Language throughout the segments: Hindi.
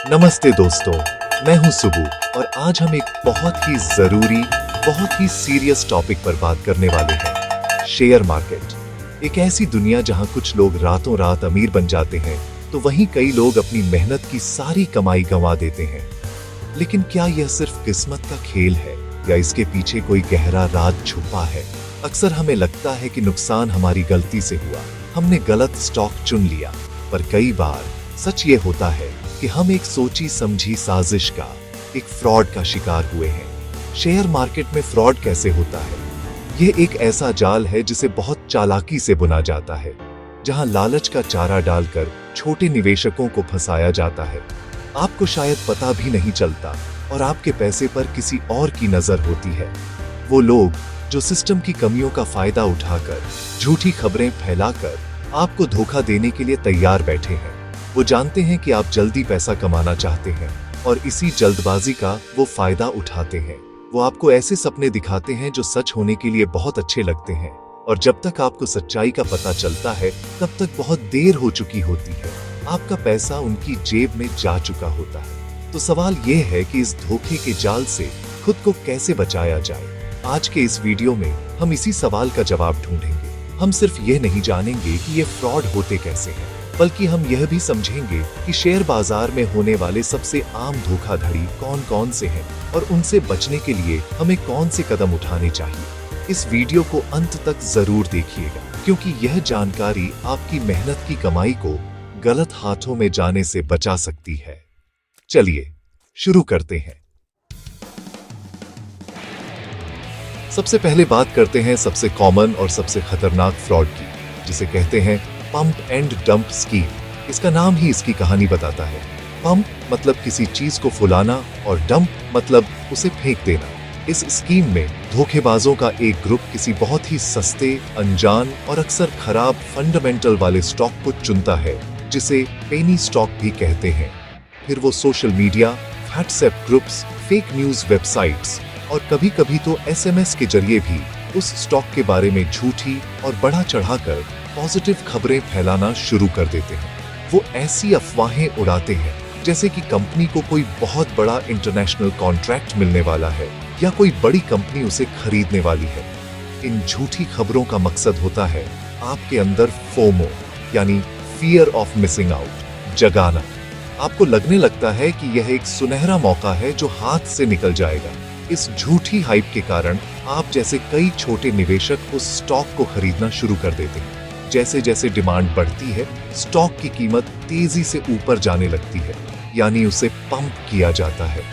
नमस्ते दोस्तों, मैं हूं सुबू और आज हम एक बहुत ही जरूरी, बहुत ही सीरियस टॉपिक पर बात करने वाले हैं। शेयर मार्केट एक ऐसी दुनिया जहां कुछ लोग रातों रात अमीर बन जाते हैं तो वहीं कई लोग अपनी मेहनत की सारी कमाई गंवा देते हैं। लेकिन क्या यह सिर्फ किस्मत का खेल है या इसके पीछे कोई गहरा राज छुपा है? अक्सर हमें लगता है कि नुकसान हमारी गलती से हुआ, हमने गलत स्टॉक चुन लिया, पर कई बार सच ये होता है कि हम एक सोची समझी साजिश का, एक फ्रॉड का शिकार हुए हैं। शेयर मार्केट में फ्रॉड कैसे होता है? यह एक ऐसा जाल है जिसे बहुत चालाकी से बुना जाता है, जहां लालच का चारा डालकर छोटे निवेशकों को फंसाया जाता है। आपको शायद पता भी नहीं चलता और आपके पैसे पर किसी और की नजर होती है। वो लोग जो सिस्टम की कमियों का फायदा उठाकर झूठी खबरें फैलाकर आपको धोखा देने के लिए तैयार बैठे हैं। वो जानते हैं कि आप जल्दी पैसा कमाना चाहते हैं और इसी जल्दबाजी का वो फायदा उठाते हैं। वो आपको ऐसे सपने दिखाते हैं जो सच होने के लिए बहुत अच्छे लगते हैं, और जब तक आपको सच्चाई का पता चलता है तब तक बहुत देर हो चुकी होती है। आपका पैसा उनकी जेब में जा चुका होता है। तो सवाल ये है कि इस धोखे के जाल से खुद को कैसे बचाया जाए। आज के इस वीडियो में हम इसी सवाल का जवाब ढूंढेंगे। हम सिर्फ ये नहीं जानेंगे कि ये फ्रॉड होते कैसे हैं, बल्कि हम यह भी समझेंगे कि शेयर बाजार में होने वाले सबसे आम धोखाधड़ी कौन कौन से हैं और उनसे बचने के लिए हमें कौन से कदम उठाने चाहिए। इस वीडियो को अंत तक जरूर देखिएगा, क्योंकि यह जानकारी आपकी मेहनत की कमाई को गलत हाथों में जाने से बचा सकती है। चलिए शुरू करते हैं। सबसे पहले बात करते हैं सबसे कॉमन और सबसे खतरनाक फ्रॉड की, जिसे कहते हैं पंप एंड डंप स्कीम। इसका नाम ही इसकी कहानी बताता है। पंप मतलब किसी चीज को फुलाना और डंप मतलब उसे फेंक देना। इस स्कीम में धोखेबाजों का एक ग्रुप किसी बहुत ही सस्ते, अनजान और अक्सर खराब फंडामेंटल वाले स्टॉक को चुनता है, जिसे पेनी स्टॉक भी कहते हैं। फिर वो social media, WhatsApp groups, fake news websites और कभी कभी तो SMS के जरिए भी उस स्टॉक के बारे में झूठी और बढ़ा चढ़ाकर पॉजिटिव खबरें फैलाना शुरू कर देते हैं। वो ऐसी अफवाहें उड़ाते हैं जैसे कि कंपनी को कोई बहुत बड़ा इंटरनेशनल कॉन्ट्रैक्ट मिलने वाला है या कोई बड़ी कंपनी उसे खरीदने वाली है। इन झूठी खबरों का मकसद होता है आपके अंदर फोमो यानी फियर ऑफ मिसिंग आउट जगाना। आपको लगने लगता है कि यह एक सुनहरा मौका है जो हाथ से निकल जाएगा। इस झूठी हाइप के कारण आप जैसे कई छोटे निवेशक उस स्टॉक को खरीदना शुरू कर देते हैं। जैसे जैसे डिमांड बढ़ती है, स्टॉक की कीमत तेजी से ऊपर जाने लगती है, यानी उसे पंप किया जाता है।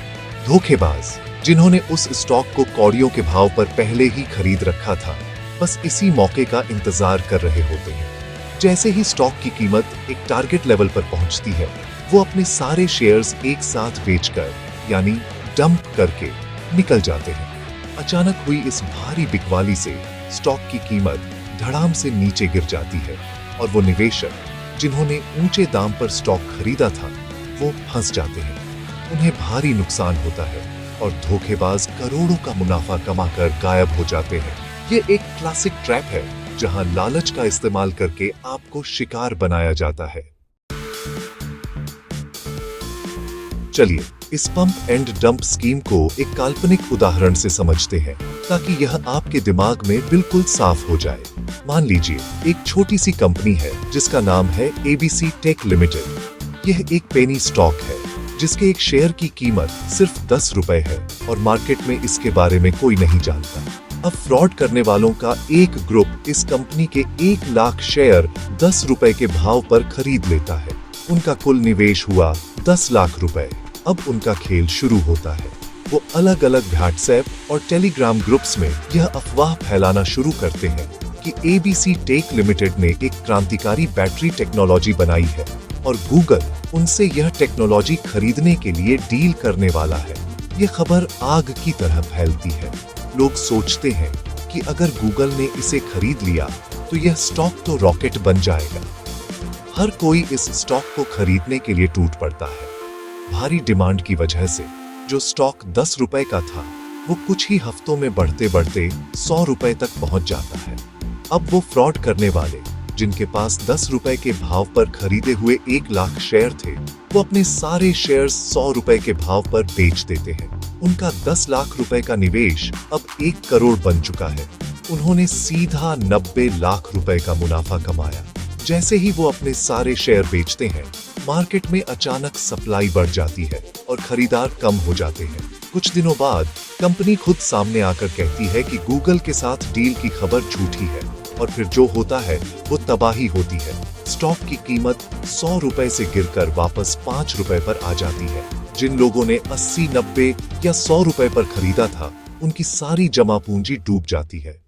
धोखेबाज जिन्होंने उस स्टॉक को कौड़ियों के भाव पर पहले ही खरीद रखा था, बस इसी मौके का इंतजार कर रहे होते हैं। जैसे ही स्टॉक की कीमत एक टारगेट लेवल पर पहुंचती है, वो अपने सारे शेयर्स एक साथ बेचकर यानी डंप करके निकल जाते हैं। अचानक हुई इस भारी बिकवाली से स्टॉक की कीमत धड़ाम से नीचे गिर जाती है और वो निवेशक जिन्होंने ऊंचे दाम पर स्टॉक खरीदा था, वो फंस जाते हैं। उन्हें भारी नुकसान होता है और धोखेबाज करोड़ों का मुनाफा कमाकर गायब हो जाते हैं। ये एक क्लासिक ट्रैप है जहां लालच का इस्तेमाल करके आपको शिकार बनाया जाता है। चलिए इस पंप एंड डंप स्कीम को एक काल्पनिक उदाहरण से समझते हैं, ताकि यह आपके दिमाग में बिल्कुल साफ हो जाए। मान लीजिए एक छोटी सी कंपनी है जिसका नाम है ABC टेक लिमिटेड। यह एक पेनी स्टॉक है जिसके एक शेयर की कीमत सिर्फ 10 रुपए है और मार्केट में इसके बारे में कोई नहीं जानता। अब फ्रॉड करने वालों का एक ग्रुप इस कंपनी के 1 लाख शेयर 10 रुपए के भाव पर खरीद लेता है। उनका कुल निवेश हुआ 10 लाख रुपए। अब उनका खेल शुरू होता है। वो अलग अलग व्हाट्सएप और टेलीग्राम ग्रुप्स में यह अफवाह फैलाना शुरू करते हैं कि ABC टेक लिमिटेड ने एक क्रांतिकारी बैटरी टेक्नोलॉजी बनाई है और गूगल उनसे यह टेक्नोलॉजी खरीदने के लिए डील करने वाला है। ये खबर आग की तरह फैलती है। लोग सोचते हैं कि अगर गूगल ने इसे खरीद लिया तो यह स्टॉक तो रॉकेट बन जाएगा। हर कोई इस स्टॉक को खरीदने के लिए टूट पड़ता है। भारी डिमांड की वजह से जो स्टॉक 10 रुपए का था, वो कुछ ही हफ्तों में बढ़ते बढ़ते 100 रुपए तक पहुंच जाता है। अब वो फ्रॉड करने वाले जिनके पास 10 रुपए के भाव पर खरीदे हुए 1 लाख शेयर थे, वो अपने सारे शेयर्स 100 रुपए के भाव पर बेच देते हैं। उनका 10 लाख रुपए का निवेश अब 1 करोड़ बन चुका है। उन्होंने सीधा 90 लाख रुपए का मुनाफा कमाया। जैसे ही वो अपने सारे शेयर बेचते हैं, मार्केट में अचानक सप्लाई बढ़ जाती है और खरीदार कम हो जाते हैं। कुछ दिनों बाद कंपनी खुद सामने आकर कहती है कि गूगल के साथ डील की खबर झूठी है, और फिर जो होता है वो तबाही होती है। स्टॉक की कीमत 100 रुपए से गिरकर वापस 5 रुपए पर आ जाती है। जिन लोगों ने 80, 90 या 100 रुपए पर खरीदा था, उनकी सारी जमा पूंजी डूब जाती है।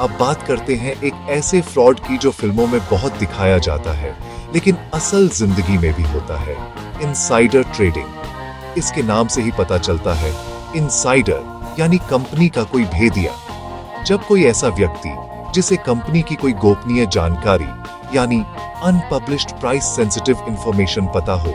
अब बात करते हैं एक ऐसे फ्रॉड की जो फिल्मों में बहुत दिखाया जाता है, लेकिन असल जिंदगी में भी होता है। Insider trading. इसके नाम से ही पता चलता है, इनसाइडर यानी कंपनी का कोई भेदिया। जब कोई ऐसा व्यक्ति जिसे कंपनी की कोई गोपनीय जानकारी यानी अनपब्लिश्ड प्राइस सेंसिटिव इंफॉर्मेशन पता हो,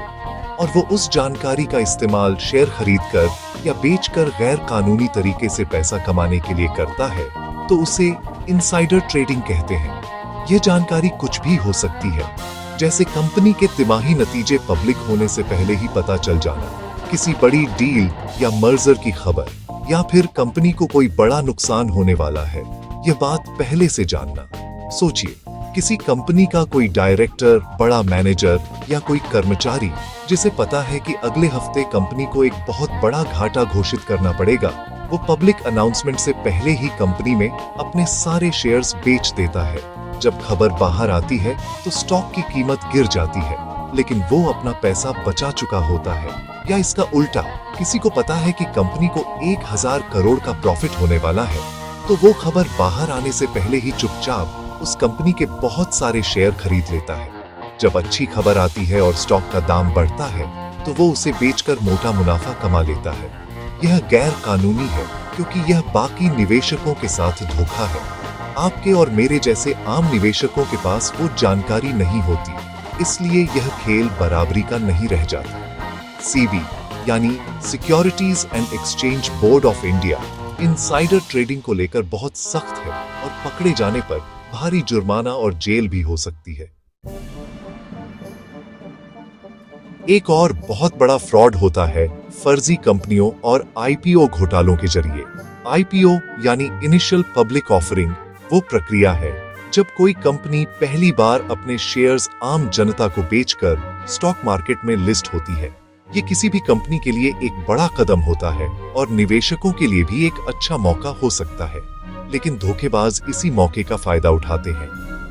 और वो उस जानकारी का इस्तेमाल शेयर खरीदकर या बेचकर गैर कानूनी तरीके से पैसा कमाने के लिए करता है, तो उसे इनसाइडर ट्रेडिंग कहते हैं। यह जानकारी कुछ भी हो सकती है, जैसे कंपनी के तिमाही नतीजे पब्लिक होने से पहले ही पता चल जाना, किसी बड़ी डील या मर्जर की खबर, या फिर कंपनी को कोई बड़ा नुकसान होने वाला है, यह बात पहले से जानना। सोचिए, किसी कंपनी का कोई डायरेक्टर, बड़ा मैनेजर या कोई कर्मचारी जिसे पता है कि अगले हफ्ते कंपनी को एक बहुत बड़ा घाटा घोषित करना पड़ेगा, वो पब्लिक अनाउंसमेंट से पहले ही कंपनी में अपने सारे शेयर्स बेच देता है। जब खबर बाहर आती है तो स्टॉक की कीमत गिर जाती है, लेकिन वो अपना पैसा बचा चुका होता है। या इसका उल्टा, किसी को पता है कि कंपनी को 1000 करोड़ का प्रॉफिट होने वाला है, तो वो खबर बाहर आने से पहले ही चुपचाप उस कंपनी के बहुत सारे शेयर खरीद लेता है। जब अच्छी खबर आती है और स्टॉक का दाम बढ़ता है, तो वो उसे बेचकर मोटा मुनाफा कमा लेता है। यह गैर कानूनी है, क्योंकि यह बाकी निवेशकों के साथ धोखा है। आपके और मेरे जैसे आम निवेशकों के पास वो जानकारी नहीं होती, इसलिए यह खेल बराबरी का नहीं रह जाता। सीबी यानी securities and exchange board of India insider trading को लेकर बहुत सख्त है, और पकड़े जाने पर भारी जुर्माना और जेल भी हो सकती है। एक और बहुत बड़ा फ्रॉड होता है फर्जी कंपनियों और आईपीओ घोटालों के जरिए। आईपीओ यानी इनिशियल पब्लिक ऑफरिंग वो प्रक्रिया है जब कोई कंपनी पहली बार अपने शेयर्स आम जनता को बेचकर स्टॉक मार्केट में लिस्ट होती है। ये किसी भी कंपनी के लिए एक बड़ा कदम होता है और निवेशकों के लिए भी एक अच्छा मौका हो सकता है, लेकिन धोखेबाज इसी मौके का फायदा उठाते हैं।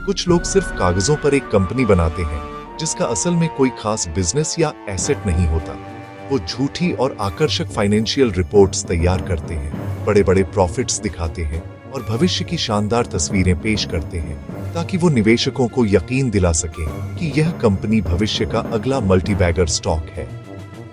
कुछ लोग सिर्फ कागजों पर एक कंपनी बनाते हैं, जिसका असल में कोई खास बिजनेस या एसेट नहीं होता। वो झूठी और आकर्षक फाइनेंशियल रिपोर्ट्स तैयार करते हैं, बड़े बड़े प्रॉफिट्स दिखाते हैं और भविष्य की शानदार तस्वीरें पेश करते हैं, ताकि वो निवेशकों को यकीन दिला सके कि यह कंपनी भविष्य का अगला मल्टीबैगर स्टॉक है।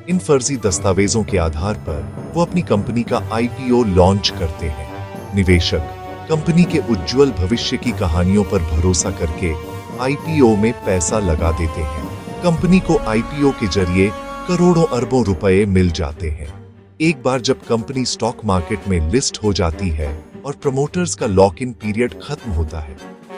इन फर्जी दस्तावेजों के आधार पर वो अपनी कंपनी का आईपीओ लॉन्च करते हैं। निवेशक कंपनी के उज्जवल भविष्य की कहानियों पर भरोसा करके आईपीओ में पैसा लगा देते हैं। कंपनी को आईपीओ के जरिए करोड़ों अरबों रुपए मिल जाते हैं। एक बार जब कंपनी स्टॉक मार्केट में लिस्ट हो जाती है और प्रमोटर्स का लॉक इन पीरियड खत्म होता है,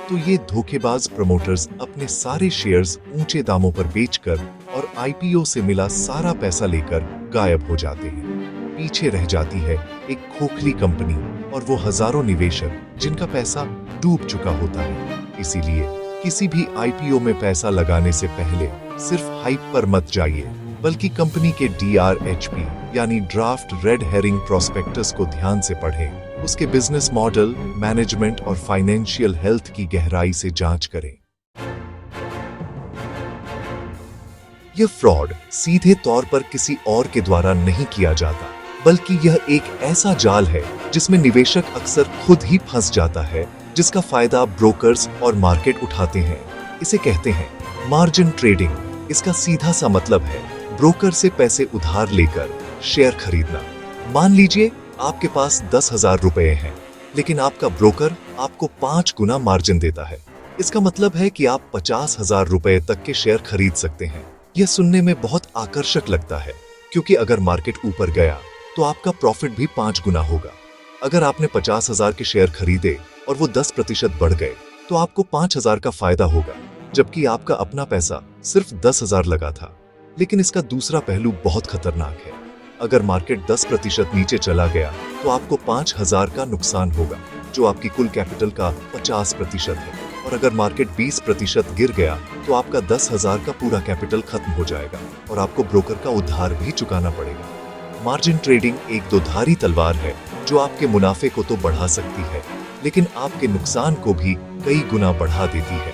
तो ये धोखेबाज प्रमोटर्स अपने सारे शेयर्स ऊंचे दामों पर बेचकर और आईपीओ से मिला सारा पैसा लेकर गायब हो जाते हैं। पीछे रह जाती है एक खोखली कंपनी और वो हजारों निवेशक जिनका पैसा डूब चुका होता है। इसीलिए किसी भी आईपीओ में पैसा लगाने से पहले सिर्फ हाइप पर मत जाइए, बल्कि कंपनी के DRHP यानी ड्राफ्ट रेड हेरिंग प्रोस्पेक्टस को ध्यान से पढ़ें। उसके बिजनेस मॉडल, मैनेजमेंट और फाइनेंशियल हेल्थ की गहराई से जांच करें। यह फ्रॉड सीधे तौर पर किसी और के द्वारा नहीं किया जाता, बल्कि यह एक ऐसा जाल है जिसमें निवेशक अक्सर खुद ही फंस जाता है, जिसका फायदा ब्रोकर्स और मार्केट उठाते हैं। इसे कहते हैं मार्जिन ट्रेडिंग। इसका सीधा सा मतलब है ब्रोकर से पैसे उधार लेकर शेयर खरीदना। मान लीजिए आपके पास 10,000 रुपए हैं, लेकिन आपका ब्रोकर आपको 5 गुना मार्जिन देता है। इसका मतलब है कि आप 50,000 रुपए तक के शेयर खरीद सकते हैं। यह सुनने में बहुत आकर्षक लगता है, क्योंकि अगर मार्केट ऊपर गया तो आपका प्रॉफिट भी 5 गुना होगा। अगर आपने 50,000 के शेयर खरीदे और वो 10% बढ़ गए, तो आपको 5,000 का फायदा होगा। जबकि आपका अपना पैसा सिर्फ 10,000 लगा था। लेकिन इसका दूसरा पहलू बहुत खतरनाक है। अगर मार्केट 10% नीचे चला गया तो आपको 5,000 का नुकसान होगा, जो आपकी कुल कैपिटल का 50% है। और अगर मार्केट 20% गिर गया तो आपका 10,000 का पूरा कैपिटल खत्म हो जाएगा और आपको ब्रोकर का उधार भी चुकाना पड़ेगा। मार्जिन ट्रेडिंग एक दोधारी तलवार है जो आपके मुनाफे को तो बढ़ा सकती है, लेकिन आपके नुकसान को भी कई गुना बढ़ा देती है।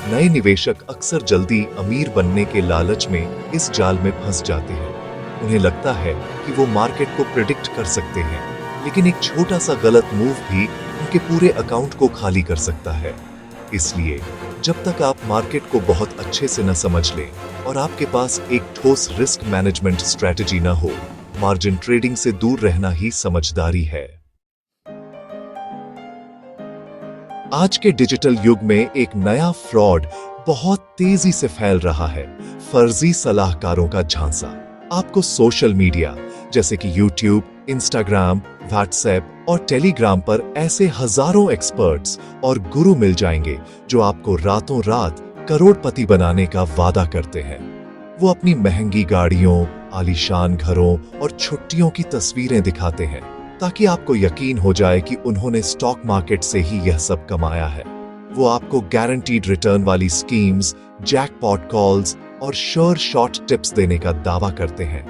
नए निवेशक अक्सर जल्दी अमीर बनने के लालच में इस जाल में फंस जाते हैं। उन्हें लगता है कि वो मार्केट को प्रिडिक्ट कर सकते हैं, लेकिन एक छोटा सा गलत मूव भी उनके पूरे अकाउंट को खाली कर सकता है। इसलिए जब तक आप मार्केट को बहुत अच्छे से न समझ लें और आपके पास एक ठोस रिस्क मैनेजमेंट स्ट्रेटजी न हो, मार्जिन ट्रेडिंग से दूर रहना ही समझदारी है। आज के डिजिटल युग में एक नया फ्रॉड बहुत तेजी से फैल रहा है, फर्जी सलाहकारों का झांसा। आपको सोशल मीडिया जैसे कि यूट्यूब, इंस्टाग्राम, व्हाट्सएप और टेलीग्राम पर ऐसे हजारों एक्सपर्ट्स और गुरु मिल जाएंगे जो आपको रातों रात करोड़पति बनाने का वादा करते हैं। वो अपनी महंगी गाड़ियों, आलीशान घरों और छुट्टियों की तस्वीरें दिखाते हैं ताकि आपको यकीन हो जाए कि उन्होंने स्टॉक मार्केट से ही यह सब कमाया है। वो आपको गारंटीड रिटर्न वाली स्कीम्स, जैकपॉट कॉल्स और श्योर शॉट टिप्स देने का दावा करते हैं,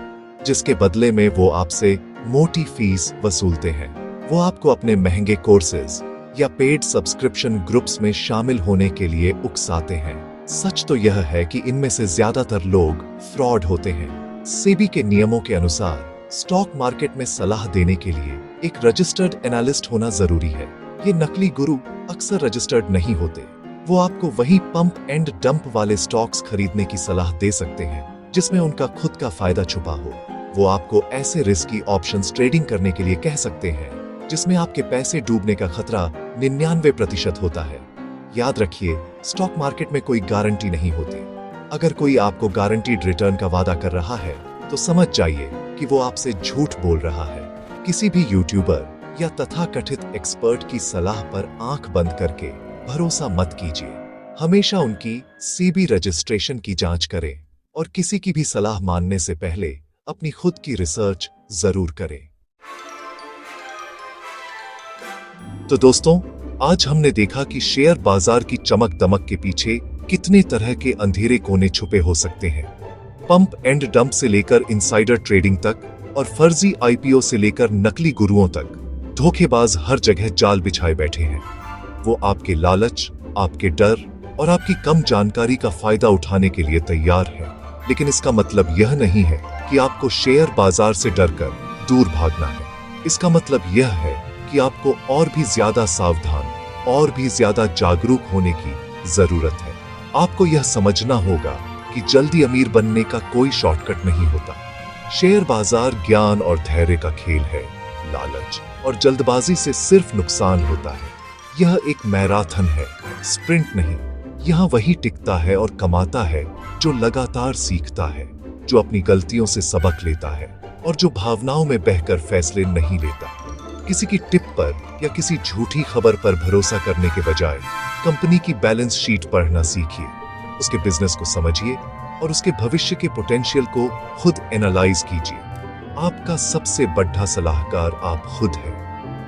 जिसके बदले में वो आपसे मोटी फीस वसूलते हैं। वो आपको अपने महंगे कोर्सेज या पेड सब्सक्रिप्शन ग्रुप्स में शामिल होने के लिए उकसाते हैं। सच तो यह है कि इनमें से ज्यादातर लोग फ्रॉड होते हैं। सेबी के नियमों के अनुसार स्टॉक मार्केट में सलाह देने के लिए एक रजिस्टर्ड एनालिस्ट होना जरूरी है। ये नकली गुरु अक्सर रजिस्टर्ड नहीं होते। वो आपको वही पंप एंड डंप वाले स्टॉक्स खरीदने की सलाह दे सकते हैं जिसमें उनका खुद का फायदा छुपा हो। वो आपको ऐसे रिस्की ऑप्शंस ट्रेडिंग करने के लिए कह सकते हैं जिसमें आपके पैसे डूबने का खतरा 99% होता है। याद रखिए, स्टॉक मार्केट में कोई गारंटी नहीं होती। अगर कोई आपको गारंटीड रिटर्न का वादा कर रहा है तो समझ जाइए कि वो आपसे झूठ बोल रहा है। किसी भी यूट्यूबर या तथाकथित एक्सपर्ट की सलाह पर आंख बंद करके भरोसा मत कीजिए। हमेशा उनकी सेबी रजिस्ट्रेशन की जांच करें और किसी की भी सलाह मानने से पहले अपनी खुद की रिसर्च जरूर करें। तो दोस्तों, आज हमने देखा कि शेयर बाजार की चमक दमक के पीछे कितने तरह के अंधेरे कोने छुपे हो सकते हैं। पंप एंड डंप से लेकर इनसाइडर ट्रेडिंग तक और फर्जी आईपीओ से लेकर नकली गुरुओं तक धोखेबाज हर जगह जाल बिछाए बैठे हैं। वो आपके लालच, आपके डर और आपकी कम जानकारी का फायदा उठाने के लिए तैयार है। लेकिन इसका मतलब यह नहीं है कि आपको शेयर बाजार से डरकर दूर भागना है। इसका मतलब यह है कि आपको और भी ज्यादा सावधान और भी ज्यादा जागरूक होने की जरूरत है। आपको यह समझना होगा कि जल्दी अमीर बनने का कोई शॉर्टकट नहीं होता। शेयर बाजार ज्ञान और धैर्य का खेल है। लालच और जल्दबाजी से सिर्फ नुकसान होता है। यह एक मैराथन है, स्प्रिंट नहीं। यहाँ वही टिकता है और कमाता है जो लगातार सीखता है, जो अपनी गलतियों से सबक लेता है और जो भावनाओं में बहकर फैसले नहीं लेता। किसी की टिप पर या किसी झूठी खबर पर भरोसा करने के बजाय कंपनी की बैलेंस शीट पढ़ना सीखिए, उसके बिजनेस को समझिए और उसके भविष्य के पोटेंशियल को खुद एनालाइज कीजिए। आपका सबसे बड़ा सलाहकार आप खुद हैं।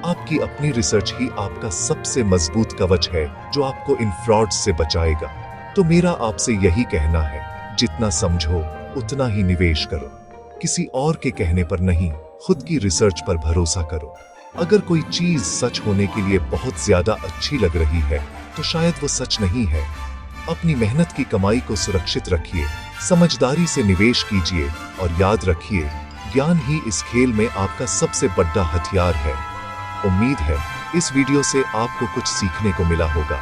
आपकी अपनी रिसर्च ही आपका सबसे मजबूत कवच है जो आपको इन फ्रॉड्स से बचाएगा। तो मेरा आपसे यही कहना है, जितना समझो उतना ही निवेश करो। किसी और के कहने पर नहीं, खुद की रिसर्च पर भरोसा करो। अगर कोई चीज सच होने के लिए बहुत ज्यादा अच्छी लग रही है तो शायद वो सच नहीं है। अपनी मेहनत की कमाई को सुरक्षित रखिए, समझदारी से निवेश कीजिए और याद रखिए, ज्ञान ही इस खेल में आपका सबसे बड़ा हथियार है। उम्मीद है इस वीडियो से आपको कुछ सीखने को मिला होगा।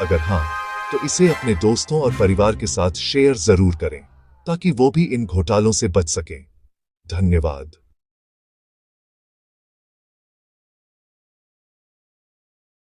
अगर हाँ, तो इसे अपने दोस्तों और परिवार के साथ शेयर जरूर करें ताकि वो भी इन घोटालों से बच सकें। धन्यवाद।